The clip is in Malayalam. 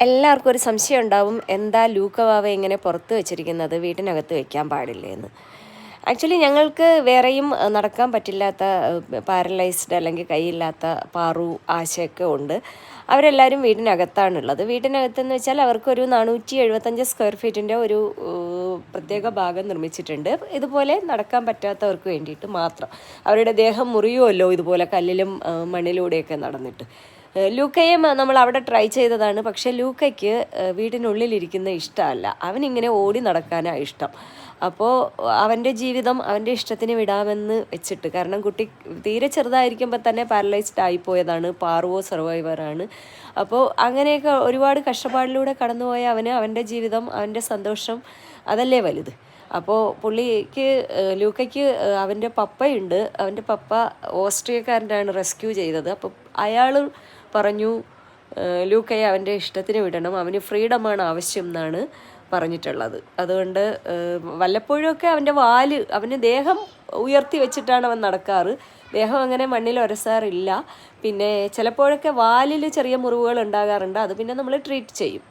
എല്ലാവർക്കും ഒരു സംശയം ഉണ്ടാവും, എന്താ ലൂക്കവാവ ഇങ്ങനെ പുറത്ത് വെച്ചിരിക്കുന്നത്, വീട്ടിനകത്ത് വെക്കാൻ പാടില്ലേ എന്ന്. ആക്ച്വലി ഞങ്ങൾക്ക് വേറെയും നടക്കാൻ പറ്റില്ലാത്ത പാരലൈസ്ഡ് അല്ലെങ്കിൽ കൈയില്ലാത്ത പാറു ആശയൊക്കെ ഉണ്ട്. അവരെല്ലാവരും വീടിനകത്താണുള്ളത്. വീട്ടിനകത്തെന്ന് വെച്ചാൽ അവർക്കൊരു 475 സ്ക്വയർ ഫീറ്റിൻ്റെ ഒരു പ്രത്യേക ഭാഗം നിർമ്മിച്ചിട്ടുണ്ട്. ഇതുപോലെ നടക്കാൻ പറ്റാത്തവർക്ക് വേണ്ടിയിട്ട് മാത്രം. അവരുടെ ദേഹം മുറിയുമല്ലോ ഇതുപോലെ കല്ലിലും മണ്ണിലൂടെയൊക്കെ നടന്നിട്ട്. ലൂക്കയെ നമ്മൾ അവിടെ ട്രൈ ചെയ്തതാണ്. പക്ഷേ ലൂക്കയ്ക്ക് വീടിനുള്ളിലിരിക്കുന്ന ഇഷ്ടമല്ല, അവനിങ്ങനെ ഓടി നടക്കാനാണ് ഇഷ്ടം. അപ്പോൾ അവൻ്റെ ജീവിതം അവൻ്റെ ഇഷ്ടത്തിന് വിടാമെന്ന് വെച്ചിട്ട്, കാരണം കുട്ടി തീരെ ചെറുതായിരിക്കുമ്പോൾ തന്നെ പാരലൈസ്ഡ് ആയിപ്പോയതാണ്, പാറുവോ സർവൈവറാണ്. അപ്പോൾ അങ്ങനെയൊക്കെ ഒരുപാട് കഷ്ടപ്പാടിലൂടെ കടന്നുപോയ അവന് അവൻ്റെ ജീവിതം, അവൻ്റെ സന്തോഷം അതല്ലേ വലുത്. അപ്പോൾ ലൂക്കയ്ക്ക് അവൻ്റെ പപ്പയുണ്ട്. അവൻ്റെ പപ്പ ഓസ്ട്രിയക്കാരനാണ് റെസ്ക്യൂ ചെയ്തത്. അപ്പോൾ അയാൾ പറഞ്ഞു ലൂക്കയെ അവൻ്റെ ഇഷ്ടത്തിന് വിടണം, അവന് ഫ്രീഡമാണ് ആവശ്യം എന്നാണ് പറഞ്ഞിട്ടുള്ളത്. അതുകൊണ്ട് വല്ലപ്പോഴുമൊക്കെ അവന് ദേഹം ഉയർത്തി വെച്ചിട്ടാണ് അവൻ നടക്കാറ്. ദേഹം അങ്ങനെ മണ്ണിൽ ഉരസാറില്ല. പിന്നെ ചിലപ്പോഴൊക്കെ വാലിൽ ചെറിയ മുറിവുകൾ ഉണ്ടാകാറുണ്ട്. അത് പിന്നെ നമ്മൾ ട്രീറ്റ് ചെയ്യും.